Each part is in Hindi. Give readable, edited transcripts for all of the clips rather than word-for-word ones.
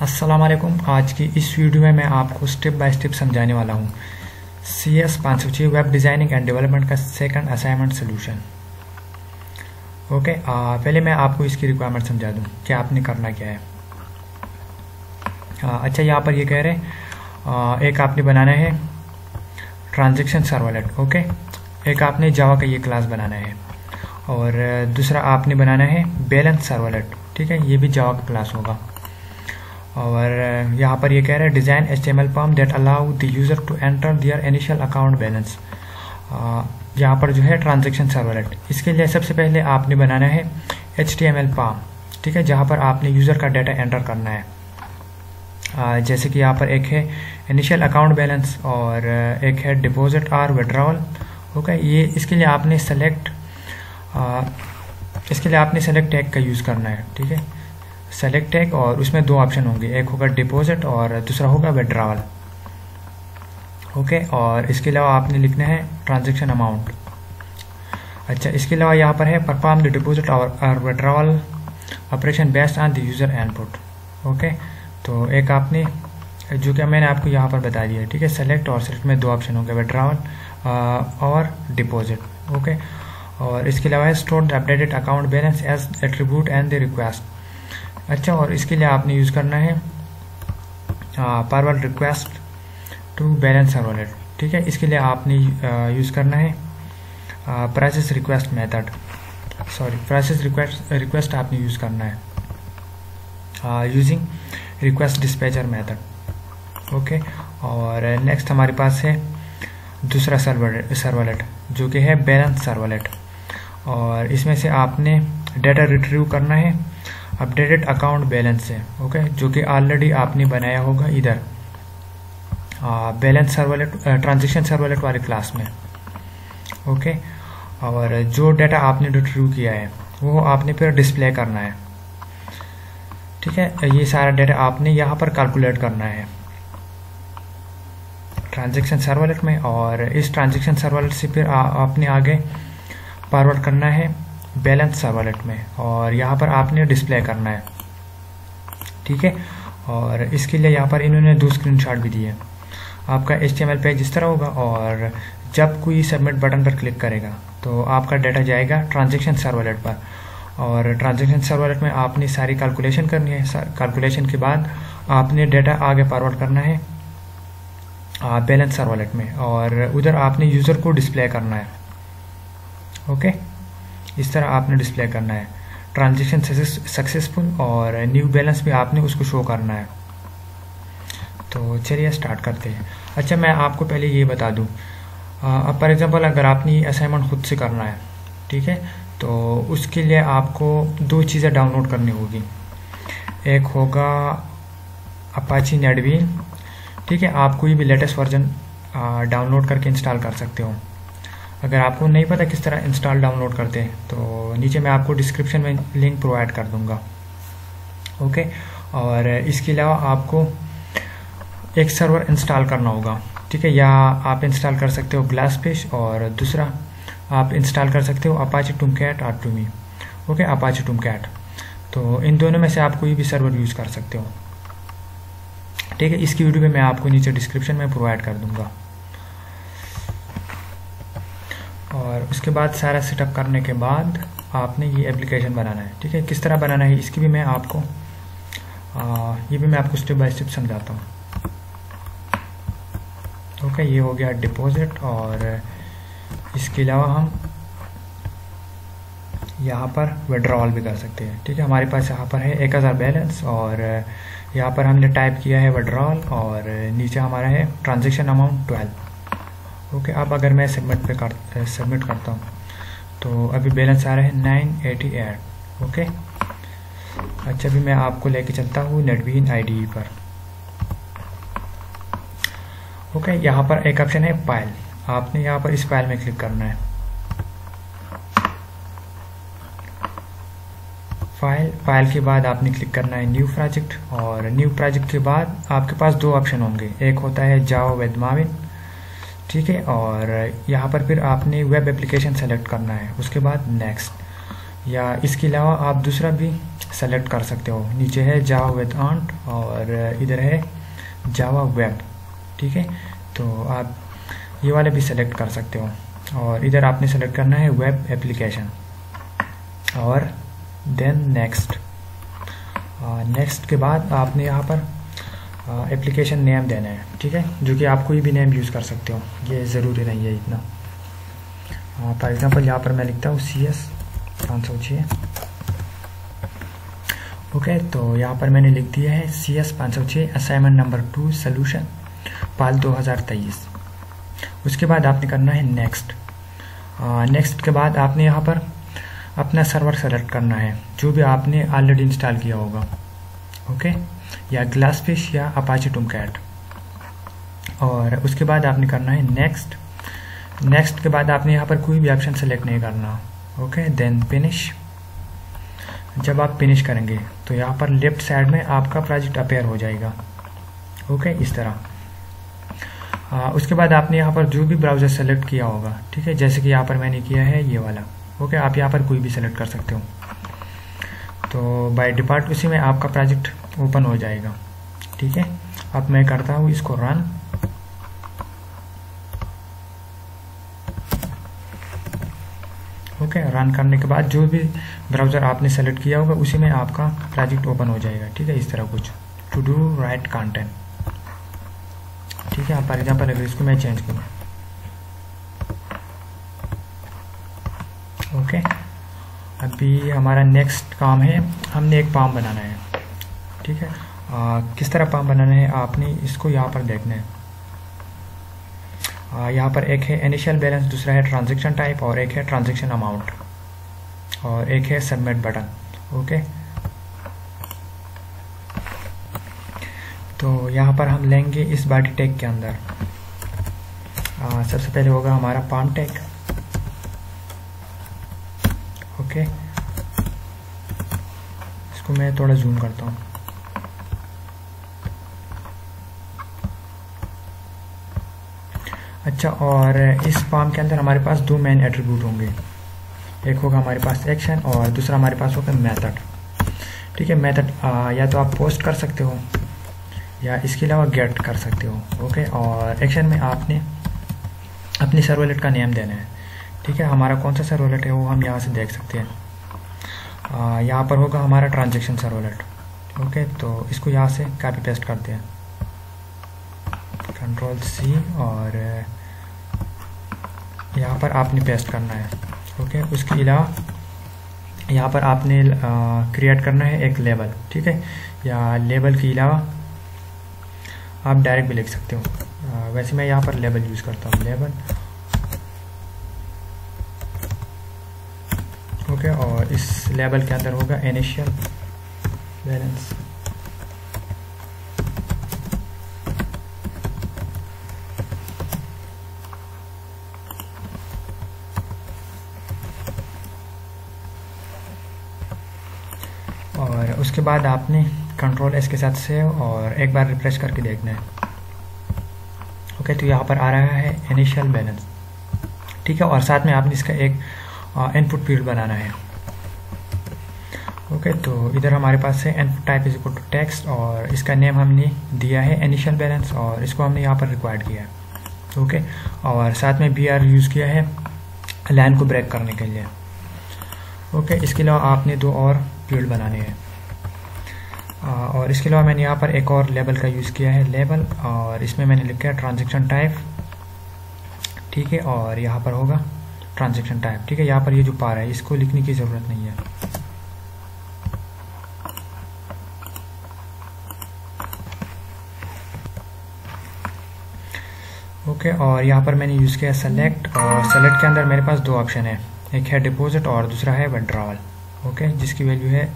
अस्सलाम वालेकुम। आज की इस वीडियो में मैं आपको स्टेप बाय स्टेप समझाने वाला हूँ CS 506 web designing and development का सेकंड असाइनमेंट सोल्यूशन। ओके, पहले मैं आपको इसकी रिक्वायरमेंट समझा दूँ कि आपने करना क्या है। अच्छा, यहाँ पर ये कह रहे हैं एक आपने बनाना है ट्रांजैक्शन सर्वलेट। ओके, एक आपने जावा का ये क्लास बनाना है और दूसरा आपने बनाना है बैलेंस सर्वलेट। ठीक है, ये भी जावा का क्लास होगा। और यहाँ पर ये कह रहा है design HTML form that allow the user to enter their initial account balance. यहाँ पर जो है ट्रांजैक्शन सर्वलेट, इसके लिए सबसे पहले आपने बनाना है HTML फॉर्म। ठीक है, जहाँ पर आपने यूज़र का डाटा एंटर करना है। जैसे कि यहाँ पर एक है इनिशियल अकाउंट बैलेंस और एक है डिपॉजिट और विड्रॉल। ओके, ये इसके लिए आपने सेलेक्ट टैग का यूज़ करना है। ठीक है, सेलेक्ट टैग, और उसमें दो ऑप्शन होंगे, एक होगा डिपॉजिट और दूसरा होगा विड्रॉल। ओके, और इसके अलावा आपने लिखना है ट्रांजैक्शन अमाउंट। अच्छा, इसके अलावा यहाँ पर है परफॉर्म द डिपॉजिट और withdrawal operation based on the user input. Okay, तो एक आपने जो कि मैंने आपको यहाँ पर बता दिया है। ठीक है, सेलेक्ट और सेलेक्ट में दो ऑप्शन होंगे, विड्रॉल और डिपॉजिट। ओके, और इसके अलावा है store the updated account balance as attribute and the request. अच्छा, और इसके लिए आपने यूज़ करना है forward request to balance servlet. ठीक है, इसके लिए आपने यूज़ करना है process request method, process request आपने यूज़ करना है using request dispatcher method. Okay, और नेक्स्ट हमारे पास है दूसरा सर्वलेट जो कि है बैलेंस सर्वलेट, और इसमें से आपने डाटा रिट्रीव करना है अपडेटेड अकाउंट बैलेंस से। ओके, जो कि ऑलरेडी आपने बनाया होगा इधर बैलेंस सर्वलेट ट्रांजैक्शन सर्वलेट वाले क्लास में। ओके, और जो डाटा आपने रिट्रीव किया है वो आपने फिर डिस्प्ले करना है। ठीक है, ये सारा डाटा आपने यहाँ पर कैलकुलेट करना है ट्रांजैक्शन सर्वलेट में, और इस ट्रांजैक्शन सर्वलेट से फिर आपने आगे फॉरवर्ड करना है बैलेंस सर्वलेट में, और यहाँ पर आपने डिस्प्ले करना है। ठीक है, और इसके लिए यहाँ पर इन्होंने दो स्क्रीनशॉट भी दिए। आपका HTML पेज इस तरह होगा, और जब कोई सबमिट बटन पर क्लिक करेगा तो आपका डाटा जाएगा ट्रांजैक्शन सर्वलेट पर, और ट्रांजैक्शन सर्वलेट में आपने सारी कैलकुलेशन करनी है। कैलकुलेशन के बाद आपने डाटा आगे फॉरवर्ड करना है बैलेंस सर्वलेट में, और उधर आपने यूज़र को डिस्प्ले करना है। ओके, इस तरह आपने डिस्प्ले करना है ट्रांजैक्शन सक्सेसफुल, और न्यू बैलेंस भी आपने उसको शो करना है। तो चलिए स्टार्ट करते हैं। अच्छा, मैं आपको पहले ये बता दूं, अब फॉर एग्जांपल अगर आपने असाइनमेंट खुद से करना है, ठीक है, तो उसके लिए आपको दो चीज़ें डाउनलोड करनी होगी। एक होगा अपाची नेटबीन। ठीक है, आप कोई भी लेटेस्ट वर्जन डाउनलोड करके इंस्टॉल कर सकते हो। अगर आपको नहीं पता किस तरह इंस्टॉल डाउनलोड करते हैं तो नीचे मैं आपको डिस्क्रिप्शन में लिंक प्रोवाइड कर दूंगा। ओके, और इसके अलावा आपको एक सर्वर इंस्टॉल करना होगा। ठीक है, या आप इंस्टॉल कर सकते हो ग्लासफिश, और दूसरा आप इंस्टॉल कर सकते हो अपाची टॉमकैट और टूमी। ओके, अपाची टॉमकैट, तो इन दोनों में से आप कोई भी सर्वर यूज़ कर सकते हो। ठीक है, इसकी वीडियो में मैं आपको नीचे डिस्क्रिप्शन में प्रोवाइड कर दूंगा। और उसके बाद सारा सेटअप करने के बाद आपने ये एप्लीकेशन बनाना है। ठीक है, किस तरह बनाना है इसकी भी मैं आपको स्टेप बाय स्टेप समझाता हूँ। ओके, ये हो गया डिपॉजिट, और इसके अलावा हम यहाँ पर विड्रॉल भी कर सकते हैं। ठीक है, हमारे पास यहाँ पर है 1000 बैलेंस, और यहाँ पर हमने टाइप किया है विड्रॉल, और नीचे हमारा है ट्रांजैक्शन अमाउंट 12। ओके, अब अगर मैं सबमिट करता हूँ तो अभी बैलेंस आ रहा है 988। ओके, अच्छा, अभी मैं आपको लेके चलता हूँ नेटबीन IDE पर। ओके, यहाँ पर एक ऑप्शन है फाइल, आपने यहाँ पर इस फाइल में क्लिक करना है। फाइल के बाद आपने क्लिक करना है न्यू प्रोजेक्ट, और न्यू प्रोजेक्ट के बाद आपके पास दो ऑप्शन होंगे, एक होता है जावा विद माविन। ठीक है, और यहाँ पर फिर आपने वेब एप्लीकेशन सेलेक्ट करना है, उसके बाद नेक्स्ट। या इसके अलावा आप दूसरा भी सेलेक्ट कर सकते हो। नीचे है जावा विद ऑन्ट और इधर है जावा वेब, ठीक है। तो आप ये वाले भी सेलेक्ट कर सकते हो और इधर आपने सेलेक्ट करना है वेब एप्लीकेशन और देन नेक्स्ट। नेक्स्ट के बाद आपने यहाँ पर एप्लीकेशन नेम देना है, ठीक है, जो कि आप कोई भी नेम यूज़ कर सकते हो, ये ज़रूरी नहीं है इतना। फॉर एग्जांपल यहाँ पर मैं लिखता हूँ CS 506। ओके, तो यहाँ पर मैंने लिख दिया है CS 506 असाइनमेंट नंबर 2 सोल्यूशन पाल 2023। उसके बाद आपने करना है नेक्स्ट। नेक्स्ट के बाद आपने यहाँ पर अपना सर्वर सेलेक्ट करना है जो भी आपने ऑलरेडी इंस्टॉल किया होगा, ओके, या ग्लासफिश या अपाचे टॉमकैट। और उसके बाद आपने करना है नेक्स्ट। नेक्स्ट के बाद आपने यहाँ पर कोई भी ऑप्शन सेलेक्ट नहीं करना, ओके, देन फिनिश। जब आप फिनिश करेंगे तो यहाँ पर लेफ्ट साइड में आपका प्रोजेक्ट अपेयर हो जाएगा, ओके, इस तरह। उसके बाद आपने यहाँ पर जो भी ब्राउज़र सेलेक्ट किया होगा, ठीक है, जैसे कि यहाँ पर मैंने किया है ये वाला, ओके, आप यहाँ पर कोई भी सेलेक्ट कर सकते हो। तो बाय डिफ़ॉल्ट उसी में आपका प्रोजेक्ट ओपन हो जाएगा, ठीक है। अब मैं करता हूँ इसको रन। ओके, रन करने के बाद जो भी ब्राउज़र आपने सेलेक्ट किया होगा उसी में आपका प्रोजेक्ट ओपन हो जाएगा, ठीक है, इस तरह कुछ टू डू राइट कंटेंट, ठीक है। फॉर एग्जाम्पल अगर इसको मैं चेंज करूँ, ओके, अभी हमारा नेक्स्ट काम है, हमने एक फॉर्म बनाना है, ठीक है। किस तरह फॉर्म बनाना है आपने इसको यहाँ पर देखना है। यहाँ पर एक है इनिशियल बैलेंस, दूसरा है ट्रांजैक्शन टाइप और एक है ट्रांजैक्शन अमाउंट और एक है सबमिट बटन, ओके। तो यहाँ पर हम लेंगे इस बॉडी टैग के अंदर सबसे पहले होगा हमारा फॉर्म टैग, ओके। इसको मैं थोड़ा जूम करता हूँ। अच्छा, और इस फॉर्म के अंदर हमारे पास दो मेन एट्रीब्यूट होंगे, एक होगा हमारे पास एक्शन और दूसरा हमारे पास होगा मेथड, ठीक है। मेथड या तो आप पोस्ट कर सकते हो या इसके अलावा गेट कर सकते हो, ओके। और एक्शन में आपने अपनी सर्वलेट का नेम देना है, ठीक है। हमारा कौन सा सर्वलेट है वो हम यहाँ से देख सकते हैं। यहाँ पर होगा हमारा ट्रांजैक्शन सर्वलेट, ओके। तो इसको यहाँ से कॉपी पेस्ट करते हैं, Ctrl+C, और यहाँ पर आपने पेस्ट करना है, ओके। उसके अलावा यहाँ पर आपने क्रिएट करना है एक लेबल, ठीक है, या लेबल के अलावा आप डायरेक्ट भी लिख सकते हो। वैसे मैं यहाँ पर लेबल यूज़ करता हूँ, लेबल, ओके। और इस लेबल के अंदर होगा इनिशियल बैलेंस, और उसके बाद आपने Ctrl+S के साथ सेव और एक बार रिफ्रेश करके देखना है, ओके। तो यहाँ पर आ रहा है इनिशियल बैलेंस, ठीक है। और साथ में आपने इसका एक इनपुट फील्ड बनाना है, ओके। तो इधर हमारे पास है input type is equal to text और इसका नेम हमने दिया है इनिशियल बैलेंस और इसको हमने यहाँ पर रिक्वायर्ड किया है, ओके। और साथ में BR यूज़ किया है लाइन को ब्रेक करने के लिए, ओके। इसके अलावा आपने दो और फील्ड बनाने हैं और इसके अलावा मैंने यहाँ पर एक और लेबल का यूज़ किया है, लेबल, और इसमें मैंने लिखा है ट्रांजैक्शन टाइप, ठीक है। और यहाँ पर होगा ट्रांजैक्शन टाइप, ठीक है। यहाँ पर ये जो पार है इसको लिखने की ज़रूरत नहीं है, ओके। और यहाँ पर मैंने यूज़ किया सेलेक्ट, और सेलेक्ट के अंदर मेरे पास दो ऑप्शन है, एक है डिपॉजिट और दूसरा है विड्रॉवल, ओके, जिसकी वैल्यू है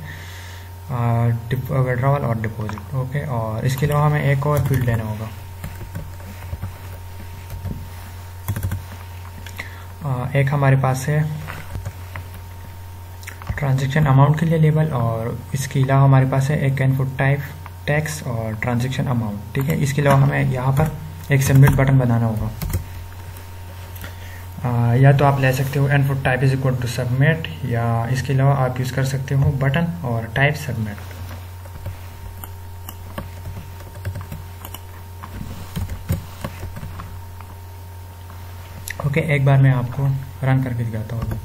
विड्रॉवल और डिपॉजिट, ओके। और इसके अलावा हमें एक और फील्ड लेना होगा, एक हमारे पास है ट्रांजैक्शन अमाउंट के लिए लेबल और इसके अलावा हमारे पास है एक इनपुट टाइप टैक्स और ट्रांजैक्शन अमाउंट, ठीक है। इसके अलावा हमें यहाँ पर एक सबमिट बटन बनाना होगा। या तो आप ले सकते हो input type is equal to submit, या इसके अलावा आप यूज़ कर सकते हो बटन और टाइप सबमिट। ओके, एक बार मैं आपको रन करके दिखाता हूँ।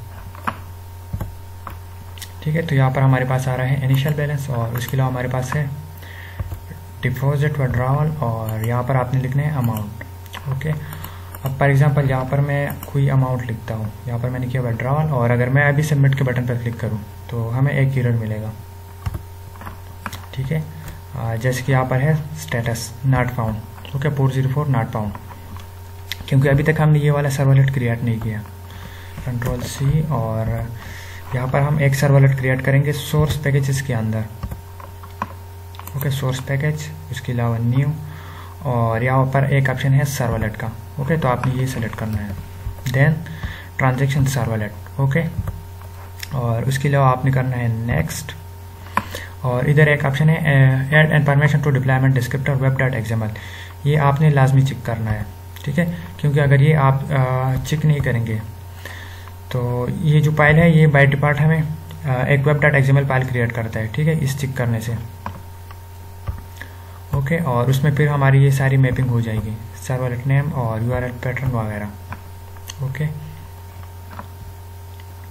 ठीक है, तो यहाँ पर हमारे पास आ रहा है इनिशियल बैलेंस, और उसके अलावा हमारे पास है डिपॉजिट विड्रॉवल, और यहाँ पर आपने लिखना है अमाउंट। ओके, अब फॉर एग्जांपल यहाँ पर मैं कोई अमाउंट लिखता हूँ, यहाँ पर मैंने किया विड्रॉवल, और अगर मैं अभी सबमिट के बटन पर क्लिक करूँ तो हमें एक एरर मिलेगा। ठीक है, जैसे कि यहाँ पर है status not found. Okay, 404 not found, क्योंकि अभी तक हमने ये वाला सर्वलेट क्रिएट नहीं किया। कंट्रोल सी, और यहाँ पर हम एक सर्वलेट क्रिएट करेंगे सोर्स पैकेजेस के अंदर। ओके, सोर्स पैकेज, उसके अलावा न्यू, और यहाँ पर एक ऑप्शन है सर्वलेट का। ओके, तो आपने ये सेलेक्ट करना है, देन ट्रांजैक्शन सर्वलेट। ओके, और उसके अलावा आपने करना है नेक्स्ट, और इधर एक ऑप्शन है add information to deployment descriptor web dot XML, ये आपने लाजमी चेक करना है। ठीक है, क्योंकि अगर ये आप चेक नहीं करेंगे तो ये जो फाइल है ये बाय डिफॉल्ट हमें एक web dot XML file create करता है। ठीक है, इस चेक करने से। ओके, और उसमें फिर हमारी ये सारी मैपिंग हो जाएगी, सर्वलेट नेम और यूआरएल पैटर्न वगैरह। Okay,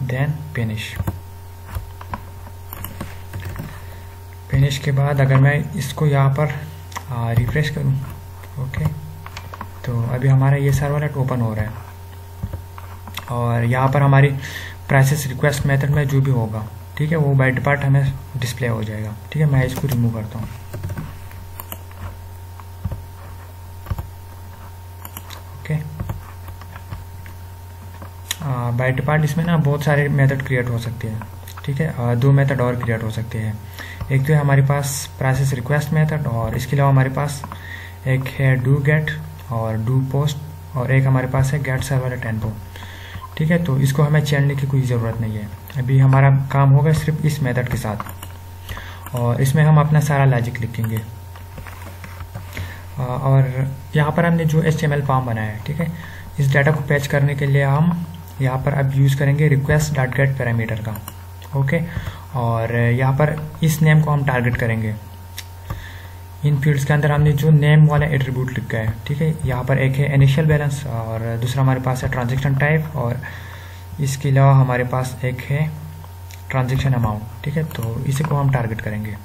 then finish. फिनिश के बाद अगर मैं इसको यहाँ पर रिफ्रेश करूँ, ओके, तो अभी हमारा ये सर्वलेट ओपन हो रहा है, और यहाँ पर हमारी प्रोसेस रिक्वेस्ट मेथड में जो भी होगा, ठीक है, वो बाय डिफॉल्ट हमें डिस्प्ले हो जाएगा। ठीक है, मैं इसको रिमूव करता हूँ। ओके, बाय डिफॉल्ट इसमें ना बहुत सारे मेथड क्रिएट हो सकते हैं। ठीक है, दो मेथड और क्रिएट हो सकते हैं। एक तो है हमारे पास प्रोसेस रिक्वेस्ट मेथड, और इसके अलावा हमारे पास एक है डू गेट और डू पोस्ट, और एक हमारे पास है गेट सर्वलेट इन्फो। ठीक है, तो इसको हमें चेंजने की कोई ज़रूरत नहीं है, अभी हमारा काम होगा सिर्फ इस मेथड के साथ, और इसमें हम अपना सारा लॉजिक लिखेंगे। और यहाँ पर हमने जो HTML फॉर्म बनाया है, ठीक है, इस डाटा को पैच करने के लिए हम यहाँ पर अब यूज़ करेंगे रिक्वेस्ट डॉट गेट पैरामीटर का। ओके, और यहाँ पर इस नेम को हम टारगेट करेंगे। इन फील्ड्स के अंदर हमने जो नेम वाला एट्रीब्यूट लिखा है, ठीक है, यहाँ पर एक है इनिशियल बैलेंस, और दूसरा हमारे पास है ट्रांजैक्शन टाइप, और इसके अलावा हमारे पास एक है ट्रांजैक्शन अमाउंट। ठीक है, तो इसी को हम टारगेट करेंगे।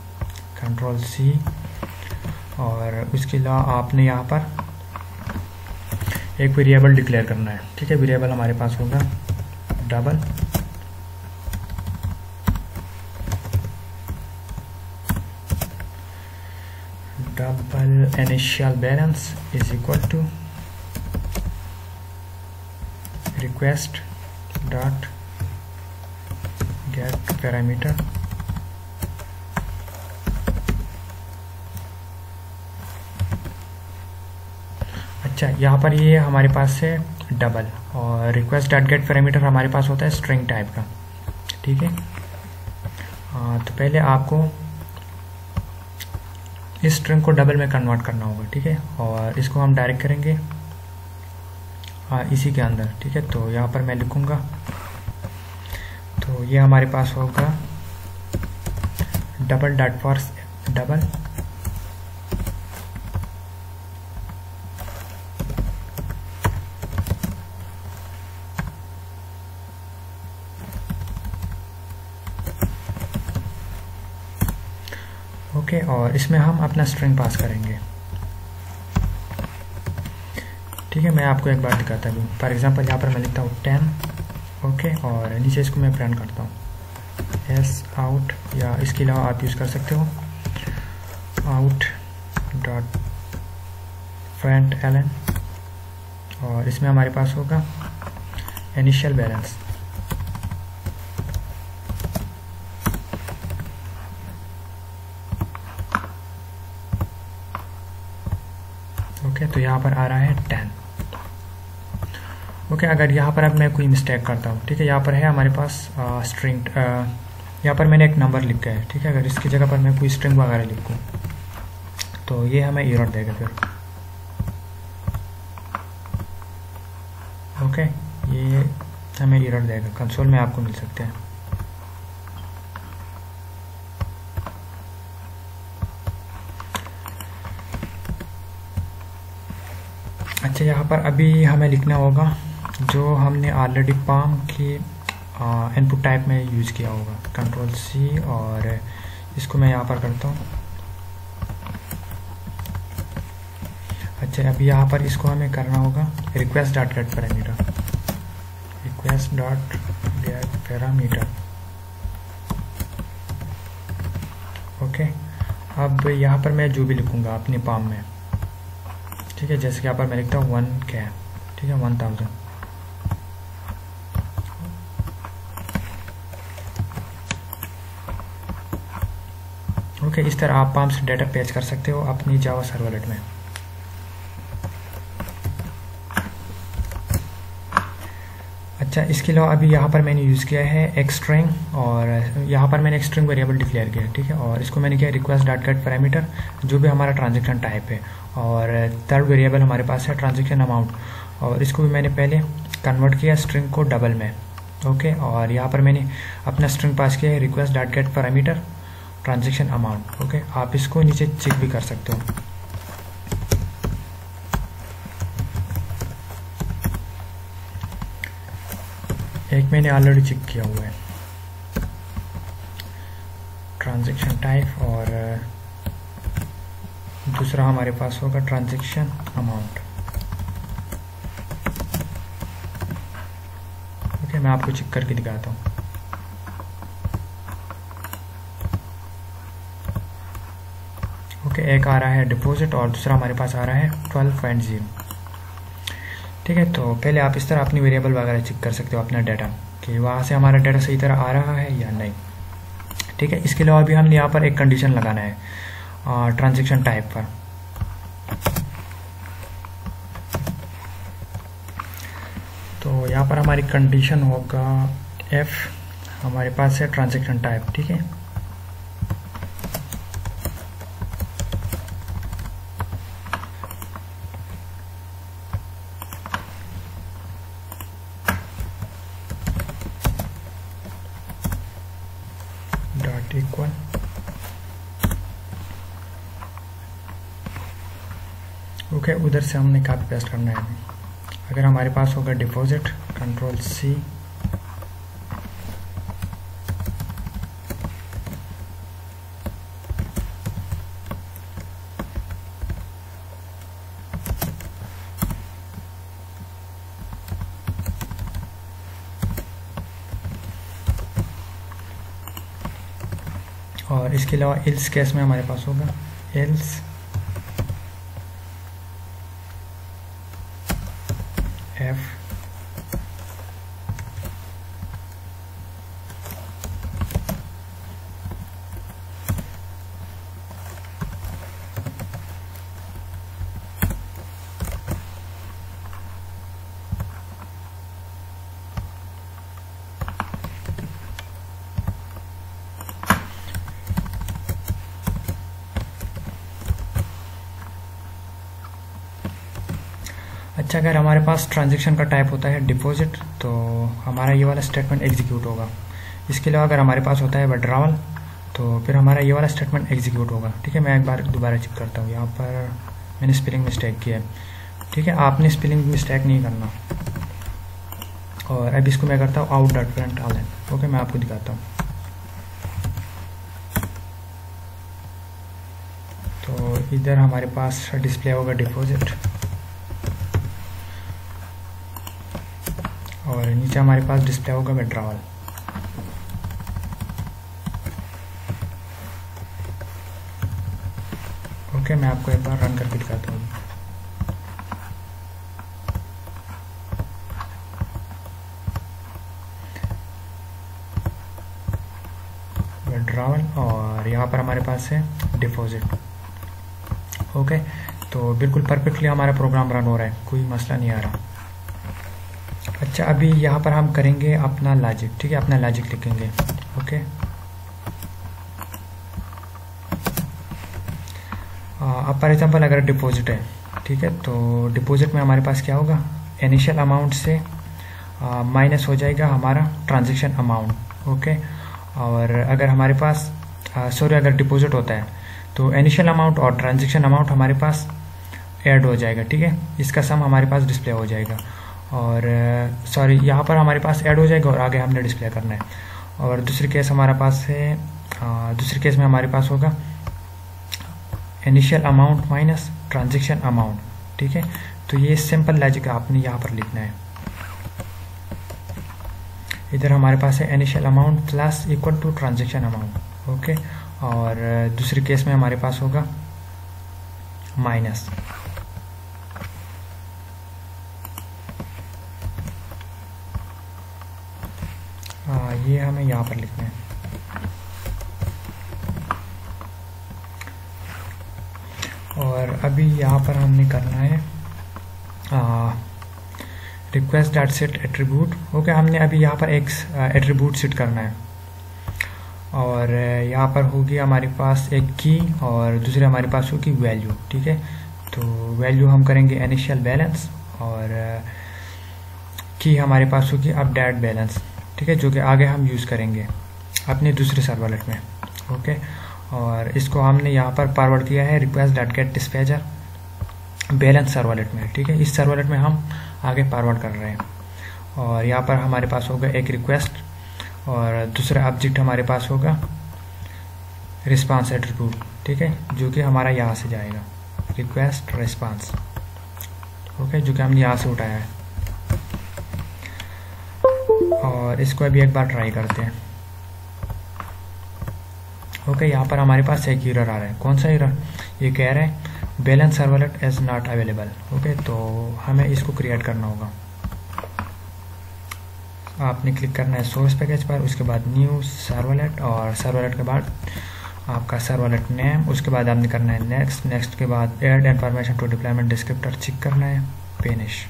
कंट्रोल सी, और उसके अलावा आपने यहाँ पर एक वेरिएबल डिक्लेयर करना है। ठीक है, वेरिएबल हमारे पास होगा double initial balance is equal to request dot get parameter, अच्छा, यहाँ पर ये हमारे पास है डबल, और रिक्वेस्ट डॉट गेट पैरामीटर हमारे पास होता है स्ट्रिंग टाइप का। ठीक है, तो पहले आपको इस स्ट्रिंग को डबल में कन्वर्ट करना होगा। ठीक है, और इसको हम डायरेक्ट करेंगे इसी के अंदर। ठीक है, तो यहाँ पर मैं लिखूँगा, तो ये हमारे पास होगा double dot for double, okay, और इसमें हम अपना स्ट्रिंग पास करेंगे। ठीक है, मैं आपको एक बार दिखाता हूँ। फॉर एग्जांपल यहाँ पर मैं लिखता हूँ 10, ओके, और नीचे इसको मैं प्रिंट करता हूँ एस आउट, या इसके अलावा आप यूज़ कर सकते हो आउट डॉट प्रिंट एलन, और इसमें हमारे पास होगा इनिशियल बैलेंस। ओके, तो यहाँ पर आ रहा है 10। ओके, अगर यहाँ पर अब मैं कोई मिस्टेक करता हूँ, ठीक है, यहाँ पर है हमारे पास स्ट्रिंग, यहाँ पर मैंने एक नंबर लिखा है। ठीक है, अगर इसकी जगह पर मैं कोई स्ट्रिंग वगैरह लिखूँ तो ये हमें एरर देगा फिर। ओके, ये हमें एरर देगा, कंसोल में आपको मिल सकते हैं। अच्छा, यहाँ पर अभी हमें लिखना होगा जो हमने ऑलरेडी पाम की इनपुट टाइप में यूज़ किया होगा। कंट्रोल सी, और इसको मैं यहाँ पर करता हूँ। अच्छा, अभी यहाँ पर इसको हमें करना होगा request dot gate parameter, request dot gate parameter. Okay, अब यहाँ पर मैं जो भी लिखूँगा अपनी पाम में, ठीक है, जैसे कि यहाँ पर मैं लिखता हूँ 1K, ठीक है, 1000। ओके, इस तरह आप पाम से डेटा पेज कर सकते हो अपनी जावा सर्वलेट में। अच्छा, इसके अलावा अभी यहाँ पर मैंने यूज़ किया है एक स्ट्रिंग, और यहाँ पर मैंने एक स्ट्रिंग वेरिएबल डिक्लेयर किया, ठीक है, और इसको मैंने किया रिक्वेस्ट डॉट गेट पैरामीटर, जो भी हमारा ट्रांजेक्शन टाइप है, और थर्ड वेरिएबल हमारे पास है ट्रांजेक्शन अमाउंट, और इसको भी मैंने पहले कन्वर्ट किया स्ट्रिंग को डबल में। ओके, और यहाँ पर मैंने अपना स्ट्रिंग पास किया है request dot gate parameter transaction amount. Okay, आप इसको नीचे चेक भी कर सकते हो। एक मैंने ऑलरेडी चेक किया हुआ है ट्रांजैक्शन टाइप, और दूसरा हमारे पास होगा ट्रांजैक्शन अमाउंट। ओके, मैं आपको चेक करके दिखाता हूँ। ओके, एक आ रहा है डिपॉजिट और दूसरा हमारे पास आ रहा है 12.0। ठीक है, तो पहले आप इस तरह अपनी वेरिएबल वगैरह चेक कर सकते हो अपना डाटा, कि वहाँ से हमारा डाटा सही तरह आ रहा है या नहीं। ठीक है, इसके अलावा भी हमने यहाँ पर एक कंडीशन लगाना है ट्रांजैक्शन टाइप पर। तो यहाँ पर हमारी कंडीशन होगा एफ, हमारे पास है ट्रांजैक्शन टाइप। ठीक है, डॉट इक्वल ओके, उधर से हमने कॉपी पेस्ट करना है। अगर हमारे पास होगा डिपॉजिट, कंट्रोल सी, और इसके अलावा एल्स केस में हमारे पास होगा एल्स एफ अच्छा, अगर हमारे पास ट्रांजैक्शन का टाइप होता है डिपॉजिट, तो हमारा ये वाला स्टेटमेंट एग्जीक्यूट होगा। इसके अलावा अगर हमारे पास होता है विड्रॉवल, तो फिर हमारा ये वाला स्टेटमेंट एग्जीक्यूट होगा। ठीक है, मैं एक बार दोबारा चेक करता हूँ। यहाँ पर मैंने स्पेलिंग मिस्टेक किया है। ठीक है, आपने स्पेलिंग मिस्टेक नहीं करना। और अब इसको मैं करता हूँ out dot print all. Okay, मैं आपको दिखाता हूँ। तो इधर हमारे पास डिस्प्ले होगा डिपॉजिट, और नीचे हमारे पास डिस्प्ले होगा विड्रॉवल। ओके, मैं आपको एक बार रन करके दिखाता हूँ। विड्रॉवल, और यहाँ पर हमारे पास है डिपॉजिट। ओके, तो बिल्कुल परफेक्टली हमारा प्रोग्राम रन हो रहा है, कोई मसला नहीं आ रहा। अच्छा, अभी यहाँ पर हम करेंगे अपना लॉजिक। ठीक है, अपना लॉजिक लिखेंगे। ओके, अब फॉर एग्जांपल अगर डिपॉजिट है, ठीक है, तो डिपॉजिट में हमारे पास क्या होगा, इनिशियल अमाउंट से माइनस हो जाएगा हमारा ट्रांजैक्शन अमाउंट, ओके। और अगर हमारे पास अगर डिपॉजिट होता है तो इनिशियल अमाउंट और ट्रांजैक्शन अमाउंट हमारे पास ऐड हो जाएगा, ठीक है। इसका सम हमारे पास डिस्प्ले हो जाएगा और यहाँ पर हमारे पास ऐड हो जाएगा और आगे हमने डिस्प्ले करना है। और दूसरी केस हमारे पास है, दूसरी केस में हमारे पास होगा initial amount minus transaction amount, ठीक है। तो ये सिंपल लॉजिक आपने यहाँ पर लिखना है। इधर हमारे पास है initial amount plus equal to transaction amount, okay. और दूसरी केस में हमारे पास होगा माइनस। ये हमें यहाँ पर लिखना है। और अभी यहाँ पर हमने करना है request dot set attribute, okay. हमने अभी यहाँ पर एक एट्रीब्यूट सेट करना है और यहाँ पर होगी हमारे पास एक की और दूसरे हमारे पास होगी वैल्यू, ठीक है। तो वैल्यू हम करेंगे इनिशियल बैलेंस और की हमारे पास होगी अपडेट बैलेंस, ठीक है, जो कि आगे हम यूज़ करेंगे अपने दूसरे सर्वलेट में, ओके। और इसको हमने यहाँ पर फॉरवर्ड किया है request dot gate dispatcher balance servlet में, ठीक है। इस सर्वलेट में हम आगे फॉरवर्ड कर रहे हैं। और यहाँ पर हमारे पास होगा एक रिक्वेस्ट और दूसरा ऑब्जेक्ट हमारे पास होगा रिस्पांस एट्रीब्यूट, ठीक है, जो कि हमारा यहाँ से जाएगा रिक्वेस्ट रिस्पांस, ओके, जो कि हमने यहाँ से उठाया है। और इसको अभी एक बार ट्राई करते हैं, ओके। यहाँ पर हमारे पास एक एरर आ रहा है। कौन सा एरर? ये कह रहा है balance servlet is not available, okay. तो हमें इसको क्रिएट करना होगा। आपने क्लिक करना है सोर्स पैकेज पर, उसके बाद न्यू सर्वलेट और सर्वलेट के बाद आपका सर्वलेट नेम, उसके बाद आपने करना है नेक्स्ट, नेक्स्ट के बाद add information to deployment descriptor check करना है, फिनिश,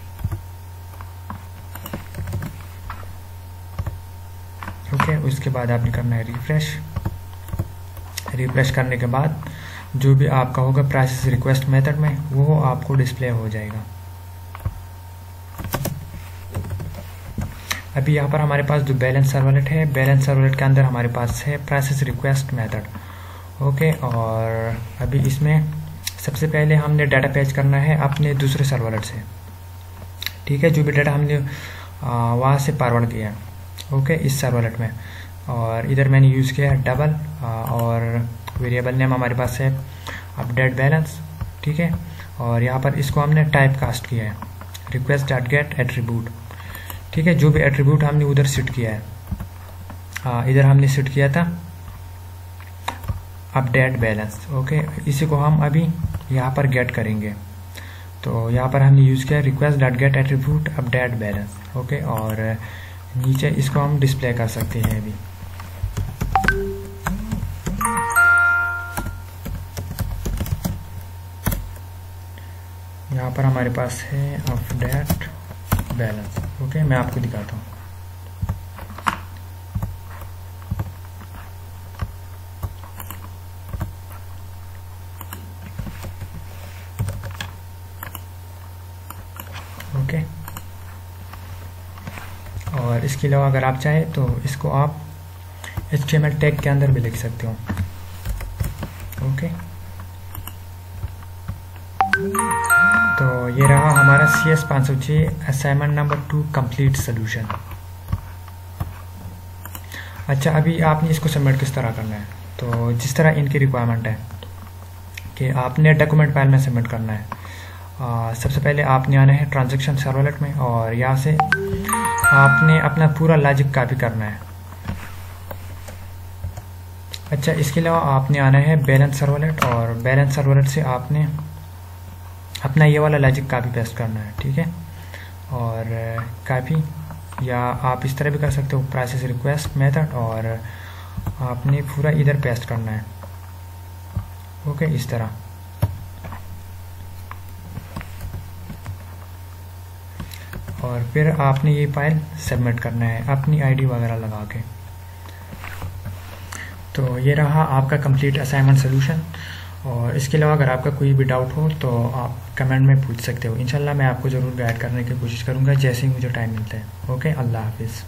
ओके। उसके बाद आपने करना है रिफ्रेश। रिफ्रेश करने के बाद जो भी आपका होगा प्रोसेस रिक्वेस्ट मेथड में वो आपको डिस्प्ले हो जाएगा। अभी यहाँ पर हमारे पास जो बैलेंस सर्वलेट है, बैलेंस सर्वलेट के अंदर हमारे पास है प्रोसेस रिक्वेस्ट मेथड, ओके। और अभी इसमें सबसे पहले हमने डाटा पैच करना है अपने दूसरे सर्वलेट से, ठीक है, जो भी डाटा हमने वहाँ से फॉरवर्ड किया है, ओके, इस सर्वलेट में। और इधर मैंने यूज़ किया है डबल और वेरिएबल नेम हमारे पास है अपडेट बैलेंस, ठीक है। और यहाँ पर इसको हमने टाइप कास्ट किया है रिक्वेस्ट डॉट गेट एट्रीब्यूट, ठीक है, जो भी एट्रीब्यूट हमने उधर सेट किया है। इधर हमने सेट किया था अपडेट बैलेंस, ओके। इसी को हम अभी यहाँ पर गेट करेंगे। तो यहाँ पर हमने यूज़ किया request dot gate attribute update balance, okay. और नीचे इसको हम डिस्प्ले कर सकते हैं अभी। यहाँ पर हमारे पास है अपडेट बैलेंस, ओके। मैं आपको दिखाता हूँ। ओके। और इसके अलावा अगर आप चाहें तो इसको आप HTML टैग के अंदर भी लिख सकते हो, ओके। तो ये रहा हमारा CS500J assignment number 2 complete solution. अच्छा, अभी आपने इसको सबमिट किस तरह करना है? तो जिस तरह इनकी रिक्वायरमेंट है कि आपने डॉक्यूमेंट फाइल में सबमिट करना है। सबसे पहले आपने आना है ट्रांजैक्शन सर्वलेट में और यहाँ से आपने अपना पूरा लॉजिक कॉपी करना है। अच्छा, इसके अलावा आपने आना है बैलेंस सर्वलेट और बैलेंस सर्वलेट से आपने अपना ये वाला लॉजिक कॉपी पेस्ट करना है, ठीक है। और कॉपी या आप इस तरह भी कर सकते हो प्रोसेस रिक्वेस्ट मेथड और आपने पूरा इधर पेस्ट करना है, ओके, इस तरह। और फिर आपने ये फाइल सबमिट करना है अपनी आईडी वगैरह लगा के। तो ये रहा आपका कंप्लीट असाइनमेंट सोल्यूशन। और इसके अलावा अगर आपका कोई भी डाउट हो तो आप कमेंट में पूछ सकते हो। इंशाल्लाह मैं आपको ज़रूर गाइड करने की कोशिश करूँगा जैसे ही मुझे टाइम मिलता है। ओके, अल्लाह हाफिज़।